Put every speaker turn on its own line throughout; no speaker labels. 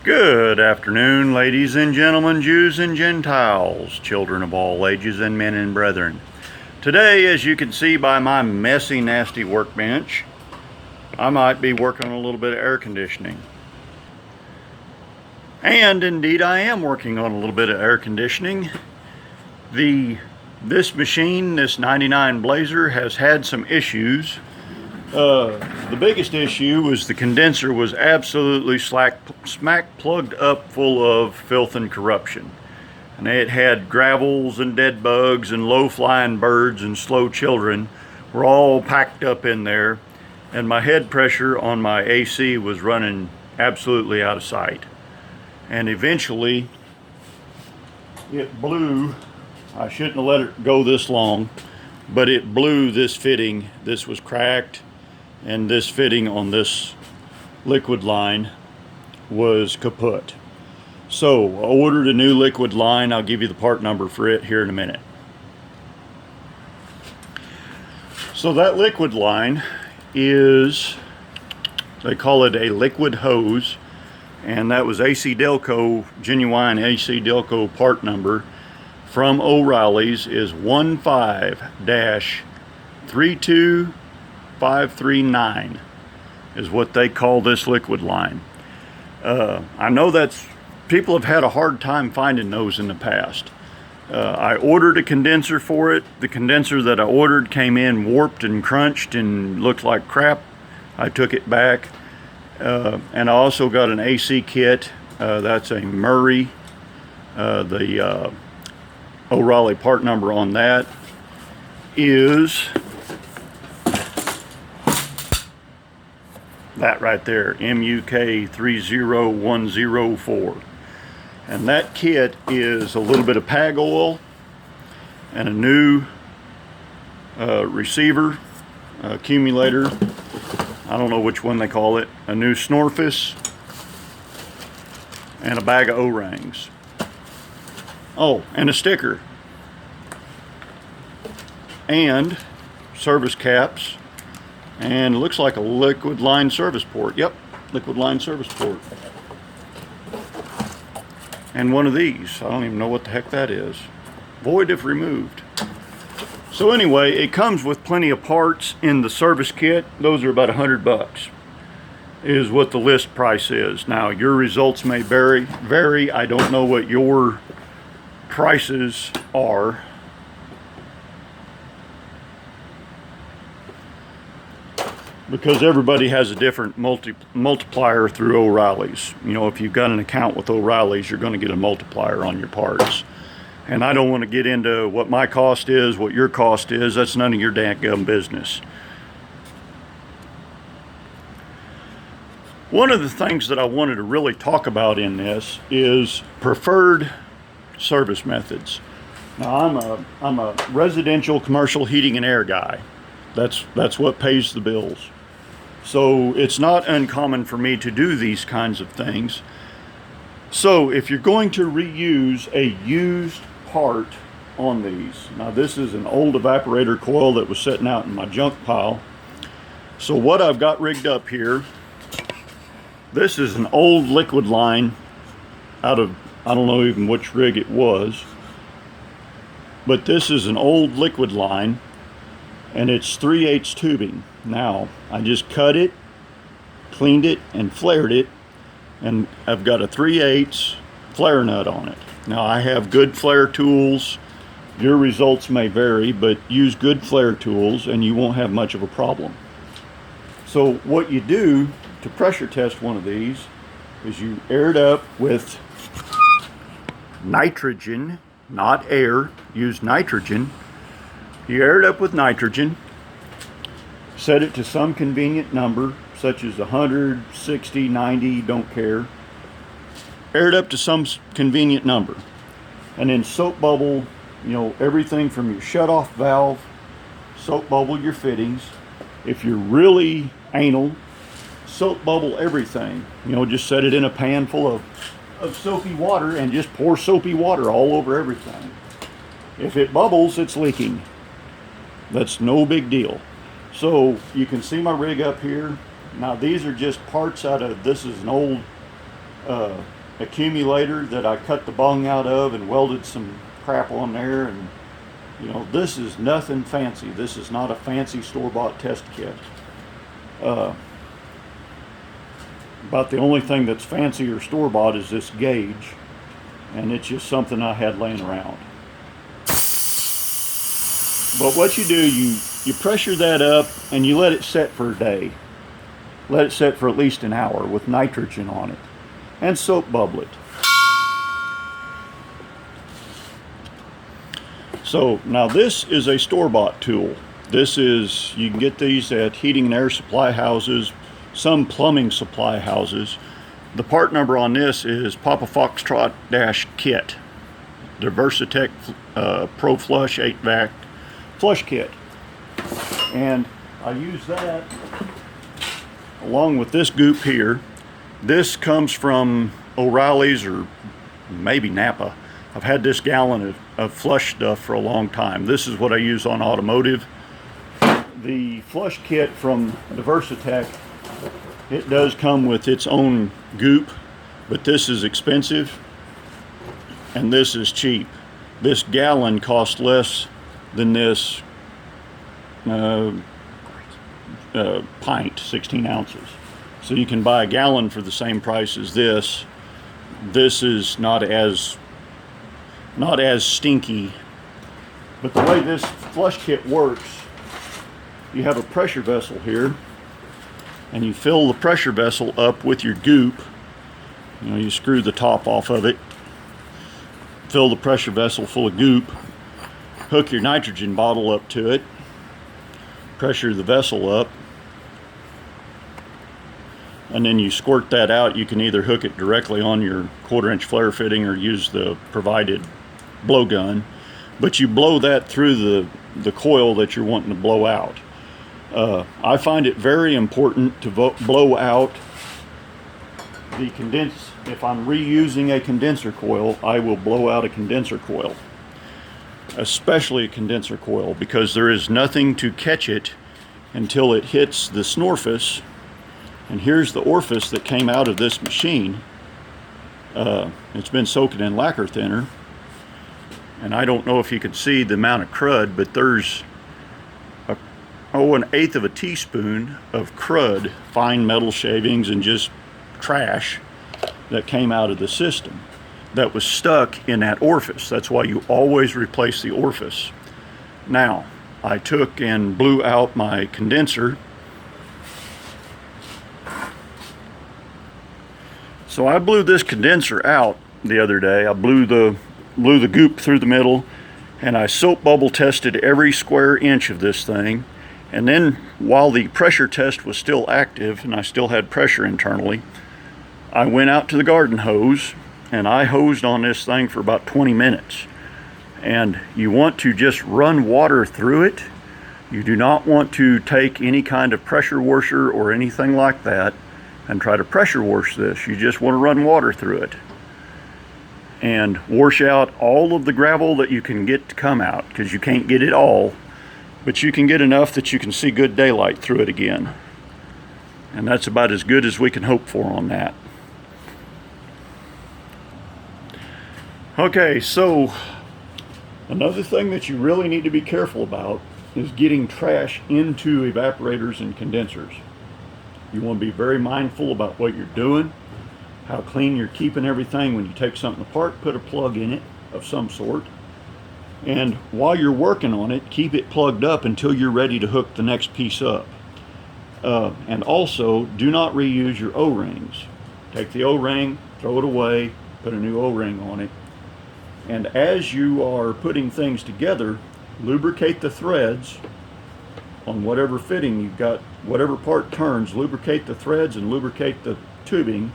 Good afternoon, ladies and gentlemen, Jews and Gentiles, children of all ages, and men and brethren. Today, as you can see by my messy, nasty workbench, I might be working on a little bit of air conditioning. And indeed, I am working on a little bit of air conditioning. This machine, this 99 Blazer, has had some issues. The biggest issue was the condenser was absolutely smack plugged up full of filth and corruption. And it had gravels and dead bugs and low flying birds and slow children were all packed up in there. And my head pressure on my AC was running absolutely out of sight. And eventually it blew. I shouldn't have let it go this long, but it blew this fitting. This was cracked. And this fitting on this liquid line was kaput. So I ordered a new liquid line. I'll give you the part number for it here in a minute. So that liquid line is, they call it a liquid hose, and that was AC Delco, genuine AC Delco part number from O'Reilly's is 15-32 539 is what they call this liquid line. I know that's people have had a hard time finding those in the past. I ordered a condenser for it. The condenser that I ordered came in warped and crunched and looked like crap. I took it back, and I also got an AC kit. That's a Murray. The O'Reilly part number on that is that right there, MUK 30104. And that kit is a little bit of PAG oil and a new receiver, accumulator, I don't know which one they call it, a new Snorfus, and a bag of O-rings. Oh, and a sticker. And service caps. And it looks like a liquid line service port. Yep, liquid line service port. And one of these. I don't even know what the heck that is. Void if removed. So anyway, it comes with plenty of parts in the service kit. Those are about $100 is what the list price is. Now, your results may vary. I don't know what your prices are. Because everybody has a different multiplier through O'Reilly's. You know, if you've got an account with O'Reilly's, you're going to get a multiplier on your parts. And I don't want to get into what my cost is, what your cost is. That's none of your dadgum business. One of the things that I wanted to really talk about in this is preferred service methods. Now, I'm a residential commercial heating and air guy. That's what pays the bills. So it's not uncommon for me to do these kinds of things. So if you're going to reuse a used part on these, now this is an old evaporator coil that was sitting out in my junk pile. So what I've got rigged up here, this is an old liquid line out of, I don't know even which rig it was, but this is an old liquid line, and it's 3/8 tubing. Now, I just cut it, cleaned it, and flared it, and I've got a 3/8 flare nut on it. Now, I have good flare tools. Your results may vary, but use good flare tools and you won't have much of a problem. So what you do to pressure test one of these is you air it up with nitrogen, not air, use nitrogen. You air it up with nitrogen, set it to some convenient number, such as 100, 60, 90, don't care. Air it up to some convenient number. And then soap bubble, you know, everything from your shutoff valve, soap bubble your fittings. If you're really anal, soap bubble everything. You know, just set it in a pan full of soapy water and just pour soapy water all over everything. If it bubbles, it's leaking. That's no big deal. So you can see my rig up here. Now these are just parts out of, this is an old accumulator that I cut the bung out of and welded some crap on there. And you know, this is nothing fancy. This is not a fancy store-bought test kit. About the only thing that's fancy or store-bought is this gauge, and it's just something I had laying around. But what you do, you pressure that up and you let it set for a day. Let it set for at least an hour with nitrogen on it, and soap bubble it. So now this is a store-bought tool. This is, you can get these at heating and air supply houses, some plumbing supply houses. The part number on this is Papa Foxtrot-Kit, the Versatech Pro Flush 8-vac flush kit. And I use that along with this goop here. This comes from O'Reilly's or maybe Napa. I've had this gallon of flush stuff for a long time. This is what I use on automotive. The flush kit from the Versatech, it does come with its own goop, but this is expensive and this is cheap. This gallon costs less than this pint, 16 ounces. So you can buy a gallon for the same price as this. This is not as stinky. But the way this flush kit works, you have a pressure vessel here, and you fill the pressure vessel up with your goop. You know, you screw the top off of it, fill the pressure vessel full of goop, hook your nitrogen bottle up to it, pressure the vessel up, and then you squirt that out. You can either hook it directly on your 1/4-inch flare fitting or use the provided blowgun, but you blow that through the coil that you're wanting to blow out. I find it very important to blow out the if I'm reusing a condenser coil, I will blow out a condenser coil, especially a condenser coil, because there is nothing to catch it until it hits the snorfice. And here's the orifice that came out of this machine. It's been soaking in lacquer thinner, and I don't know if you can see the amount of crud, but there's an 1/8 of a teaspoon of crud, fine metal shavings and just trash that came out of the system that was stuck in that orifice. That's why you always replace the orifice. Now, I took and blew out my condenser. So I blew this condenser out the other day. I blew the goop through the middle, and I soap bubble tested every square inch of this thing. And then while the pressure test was still active and I still had pressure internally, I went out to the garden hose and I hosed on this thing for about 20 minutes. And you want to just run water through it. You do not want to take any kind of pressure washer or anything like that and try to pressure wash this. You just want to run water through it and wash out all of the gravel that you can get to come out, because you can't get it all, but you can get enough that you can see good daylight through it again. And that's about as good as we can hope for on that. Okay, so another thing that you really need to be careful about is getting trash into evaporators and condensers. You want to be very mindful about what you're doing, how clean you're keeping everything. When you take something apart, put a plug in it of some sort. And while you're working on it, keep it plugged up until you're ready to hook the next piece up. And also, do not reuse your O-rings. Take the O-ring, throw it away, put a new O-ring on it. And as you are putting things together, lubricate the threads on whatever fitting you've got, whatever part turns, lubricate the threads and lubricate the tubing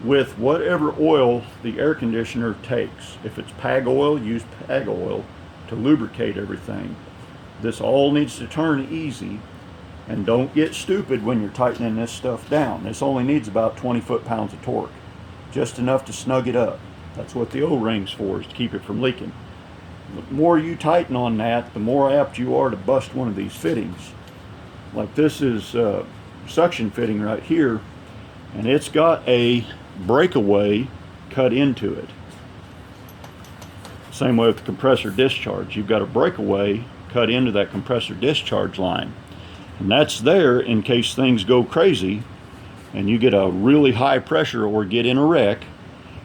with whatever oil the air conditioner takes. If it's PAG oil, use PAG oil to lubricate everything. This all needs to turn easy, and don't get stupid when you're tightening this stuff down. This only needs about 20 foot-pounds of torque, just enough to snug it up. That's what the O-ring's for, is to keep it from leaking. The more you tighten on that, the more apt you are to bust one of these fittings. Like this is a suction fitting right here, and it's got a breakaway cut into it. Same way with the compressor discharge. You've got a breakaway cut into that compressor discharge line. And that's there in case things go crazy and you get a really high pressure or get in a wreck.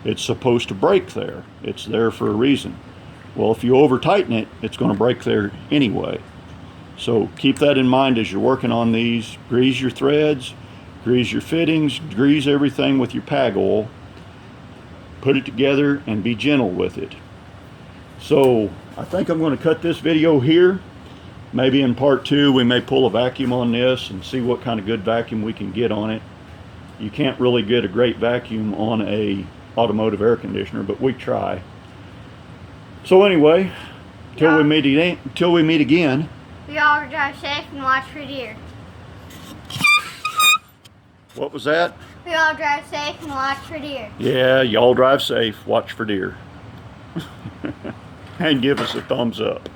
It's supposed to break there. It's there for a reason. Well, if you over tighten it, it's going to break there anyway. So keep that in mind as you're working on these. Grease your threads, grease your fittings, grease everything with your PAG oil. Put it together and be gentle with it. So I think I'm going to cut this video here. Maybe in part 2 we may pull a vacuum on this and see what kind of good vacuum we can get on it. You can't really get a great vacuum on a automotive air conditioner, but we try. So anyway, till we meet again.
We all drive safe and watch for deer.
What was that?
We all drive safe and watch for deer.
Yeah, y'all drive safe, watch for deer. And give us a thumbs up.